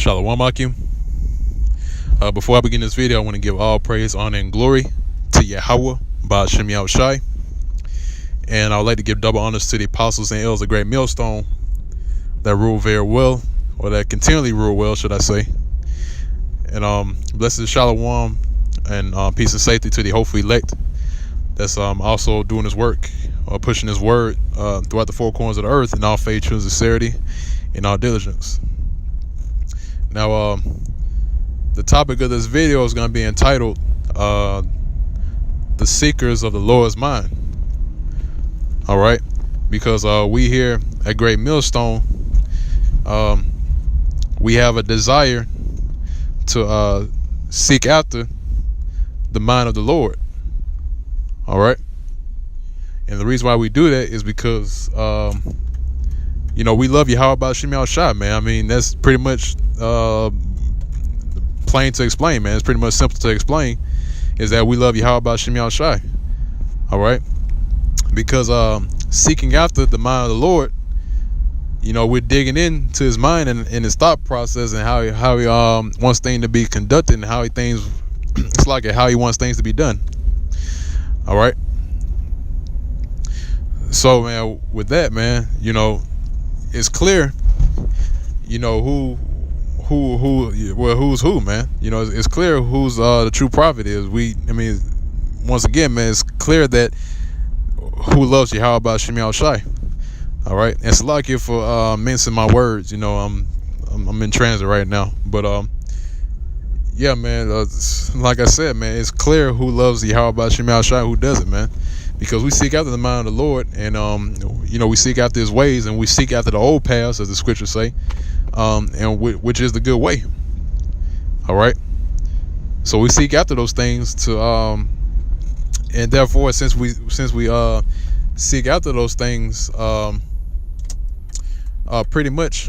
Shalom Akim. Before I begin this video, I want to give all praise, honor, and glory to Yahweh, Ba'ashem Yahushai. And I would like to give double honors to the apostles and elders of Great Millstone that rule very well, or that continually rule well, should I say. And blessed Shalom and peace and safety to the hopefully elect that's also doing his work, or pushing his word throughout the four corners of the earth in all faith, true sincerity, and all diligence. Now, the topic of this video is going to be entitled The Seekers of the Lord's Mind. All right, because we here at Great Millstone, we have a desire to seek after the mind of the Lord. All right, and the reason why we do that is because we love Yahweh Ba'ashem Yahushai, man. I mean, that's pretty much plain to explain, man. It's pretty much simple to explain, is that we love Yahweh Ba'ashem Yahushai. All right, because seeking after the mind of the Lord, we're digging into his mind and his thought process, and how he wants things to be conducted, and how how he wants things to be done. All right. So, man, with that, man, it's clear, who's who, man. It's clear who's the true prophet is. Once again, man, it's clear that who loves Yahweh Ba'ashem Yahushai. All right, and Salakia for mincing my words. I'm in transit right now, but yeah, man. Like I said, man, it's clear who loves Yahweh Ba'ashem Yahushai, who doesn't, man. Because we seek after the mind of the Lord, and we seek after his ways, and we seek after the old paths, as the scriptures say, and which is the good way. All right. So we seek after those things to, and therefore, since we seek after those things, pretty much,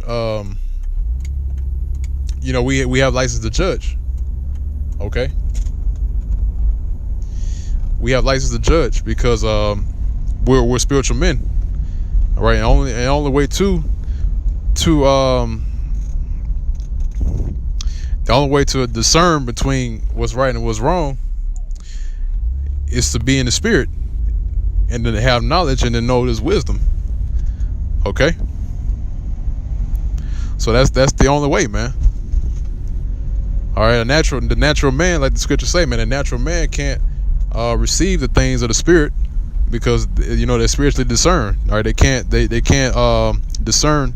we have license to judge. Okay. We have license to judge because we're spiritual men. All right, and only way to the only way to discern between what's right and what's wrong is to be in the spirit, and to have knowledge, and to know there's wisdom. Okay, so that's the only way, man. All right, the natural man, like the scriptures say, man, the natural man can't receive the things of the spirit, because they're spiritually discerned. All right, they can't discern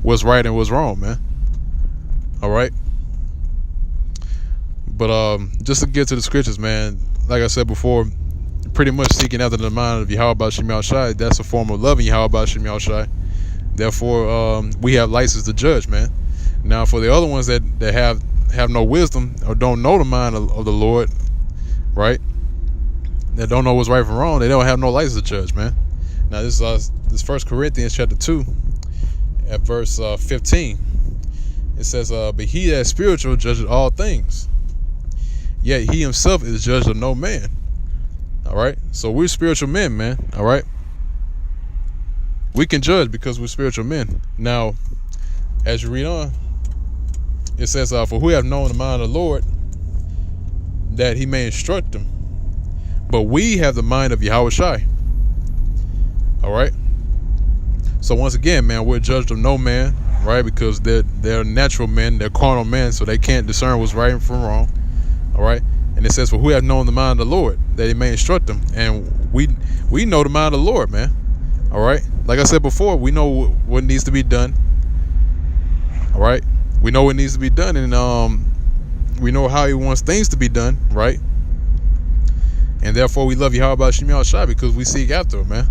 what's right and what's wrong, man. All right, but just to get to the scriptures, man, like I said before, pretty much seeking after the mind of Yahweh Ba'ashem Yahushai, that's a form of loving Yahweh Ba'ashem Yahushai. Therefore, we have license to judge, man. Now, for the other ones that have no wisdom, or don't know the mind of the Lord, right, that don't know what's right from wrong, they don't have no license to judge, man. Now, this is 1 Corinthians chapter 2 at verse 15. It says, but he that is spiritual judges all things, yet he himself is judged of no man. All right, so we're spiritual men, man. All right, we can judge because we're spiritual men. Now, as you read on, it says, for who have known the mind of the Lord, that he may instruct them, but we have the mind of Yahushai. All right. So once again, man, we're judged of no man, right? Because they're natural men, they're carnal men, so they can't discern what's right from wrong. All right. And it says, for who have known the mind of the Lord, that he may instruct them. And we know the mind of the Lord, man. All right. Like I said before, we know what needs to be done. All right. We know what needs to be done, and we know how he wants things to be done, right? And therefore, we love Yahweh Ba'ashem Yahushai because we seek after him, man.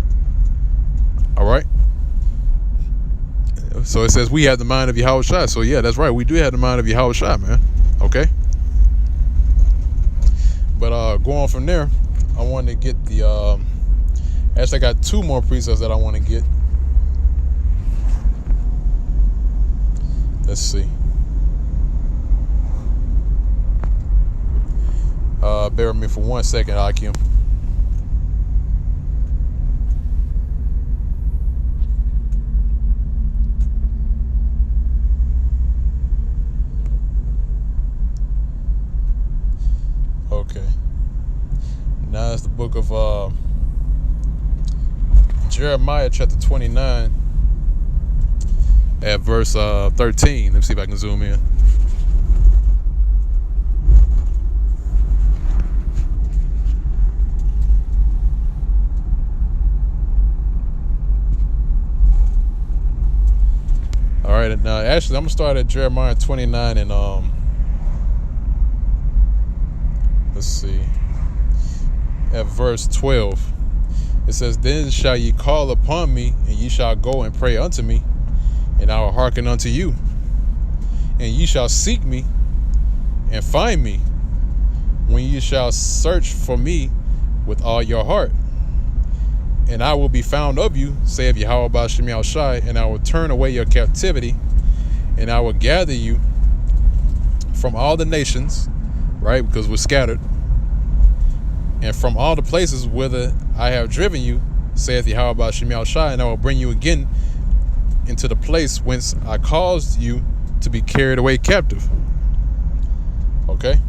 All right. So it says we have the mind of Yahushai. So yeah, that's right. We do have the mind of Yahushai, man. Okay. But going from there, I want to get the. Actually, I got two more precepts that I want to get. Let's see. Bear with me for 1 second, Akim. book of Jeremiah chapter 29 at verse 13. Let's see if I can zoom in. All right, now actually I'm gonna start at Jeremiah 29 and let's see, at verse 12. It says, "Then shall ye call upon me, and ye shall go and pray unto me, and I will hearken unto you. And ye shall seek me and find me, when ye shall search for me with all your heart. And I will be found of you, saith Yahweh Ba'ashem Yahushai, and I will turn away your captivity, and I will gather you from all the nations," right? Because we're scattered. "And from all the places whither I have driven you, saith Yahweh Ba'ashem Yahushai, and I will bring you again into the place whence I caused you to be carried away captive." Okay?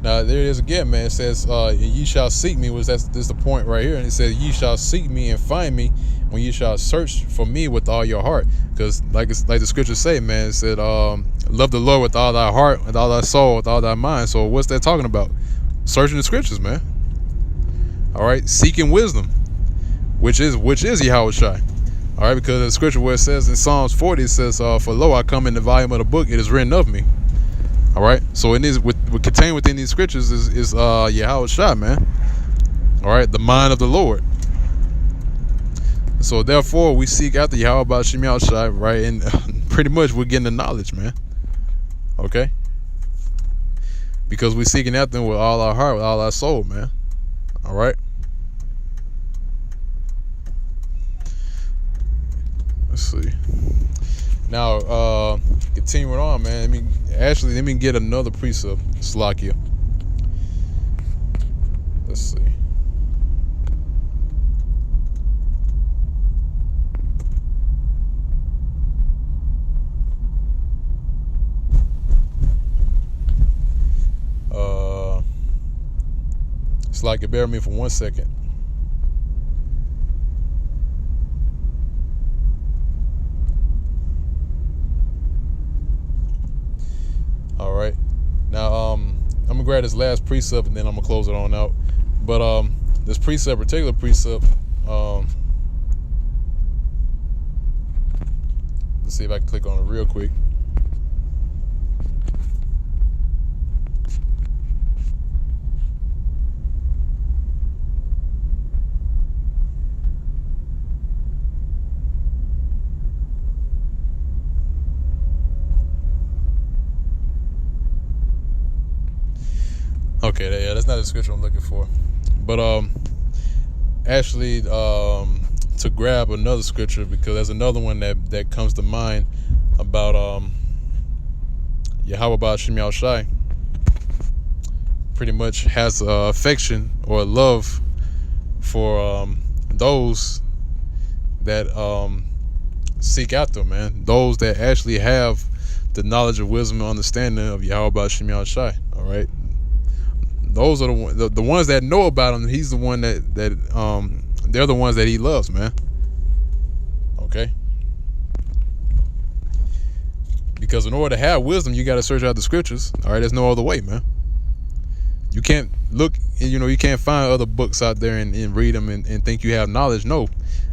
Now there it is again, man. It says, "Ye shall seek me," this is the point right here. And it says, "Ye shall seek me and find me, when ye shall search for me with all your heart." Because like the scriptures say, man, it said, "Love the Lord with all thy heart, with all thy soul, with all thy mind." So what's that talking about? Searching the scriptures, man. All right, seeking wisdom, which is Yahushai. All right, because the scripture where it says in Psalms 40, it says, "For lo, I come in the volume of the book; it is written of me." All right, so in these, what contained within these scriptures is Yahushua, man. All right, the mind of the Lord. So therefore, we seek after Yahweh Ba'ashem Yahushua, right? And pretty much we're getting the knowledge, man. Okay, because we're seeking after Him with all our heart, with all our soul, man. All right. Let's see. Now, continuing on, man. Let me get another precept, Slakia. Let's see. Slakia, bear with me for 1 second. All right, now I'm gonna grab this last precept and then I'm gonna close it on out. But this particular precept, let's see if I can click on it real quick. Okay, yeah, that's not the scripture I'm looking for. But actually, to grab another scripture, because there's another one that comes to mind about Yahweh Ba'ashem Yahushai pretty much has affection or love for those that seek after, man. Those that actually have the knowledge of wisdom and understanding of Yahweh Ba'ashem Yahushai. All right. Those are the ones that know about him. He's the one that they're the ones that he loves, man. Okay. Because in order to have wisdom, you got to search out the scriptures. All right. There's no other way, man. You can't look, you can't find other books out there and read them and think you have knowledge. No,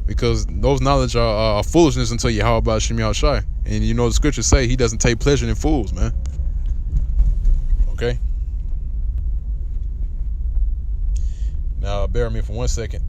because those knowledge are foolishness until Yahweh Ba'ashem Yahushai. And the scriptures say he doesn't take pleasure in fools, man. Okay. Now, bear with me for 1 second.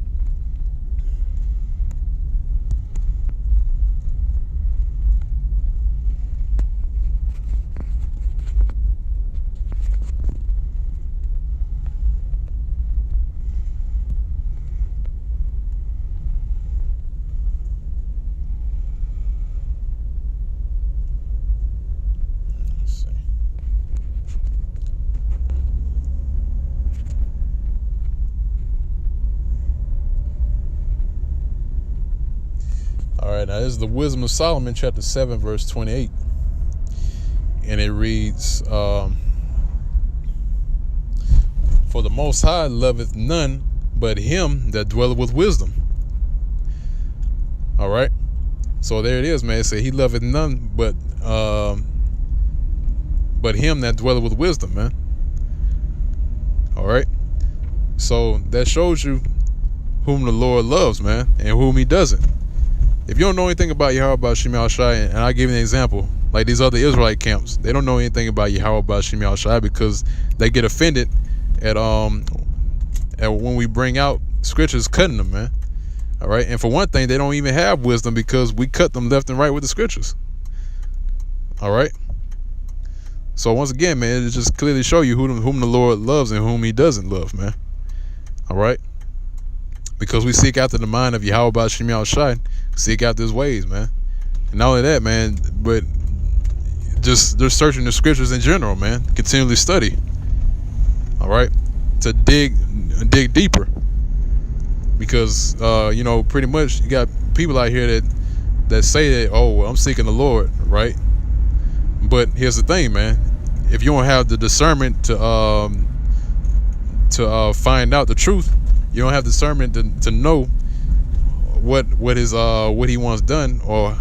All right, now this is the Wisdom of Solomon, chapter 7, verse 28. And it reads, For the Most High loveth none but him that dwelleth with wisdom. All right. So there it is, man. It said he loveth none but him that dwelleth with wisdom, man. All right. So that shows you whom the Lord loves, man, and whom he doesn't. If you don't know anything about Yahweh Shem Shai, and I give you an example, like these other Israelite camps, they don't know anything about Yahweh Shem Shai because they get offended at when we bring out scriptures cutting them, man. All right. And for one thing, they don't even have wisdom because we cut them left and right with the scriptures. All right. So once again, man, it just clearly show you whom the Lord loves and whom he doesn't love, man. All right. Because we seek after the mind of Yahweh Shem Shai, seek out his ways, man. And not only that, man, but just they're searching the scriptures in general, man. Continually study. All right. To dig deeper. Because pretty much you got people out here that say that, oh, well, I'm seeking the Lord, right? But here's the thing, man. If you don't have the discernment to find out the truth, you don't have discernment to know what he wants done, or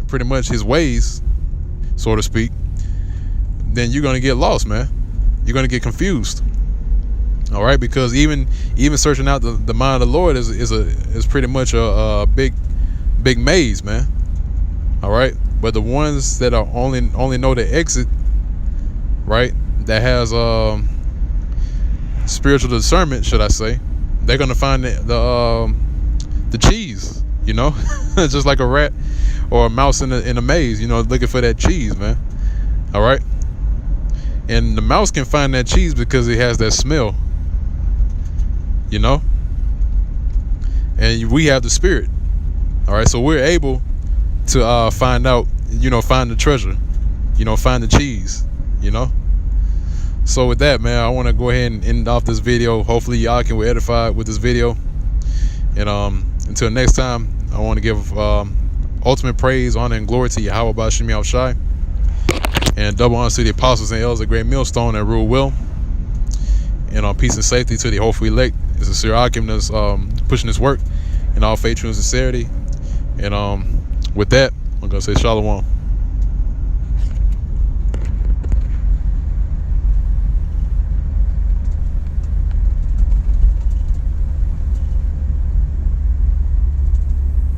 pretty much his ways, so to speak, then you're gonna get lost, man. You're gonna get confused. All right, because even searching out the mind of the Lord is pretty much a big maze, man. All right, but the ones that are only know the exit, right? That has spiritual discernment, should I say? They're gonna find the cheese, just like a rat or a mouse in a maze, looking for that cheese, man. All right, and the mouse can find that cheese because it has that smell. And we have the spirit. All right, so we're able to find out, find the treasure, find the cheese, So with that, man, I want to go ahead and end off this video. Hopefully y'all can be edified with this video. And until next time, I want to give ultimate praise, honor, and glory to Yahweh Shem Shai, and double honor to the apostles and elders of Great Millstone that rule well. And peace and safety to the hopefully elect. It's a Sir Akim that's pushing this work in all faith, truth, and sincerity. And with that, I'm going to say shalom.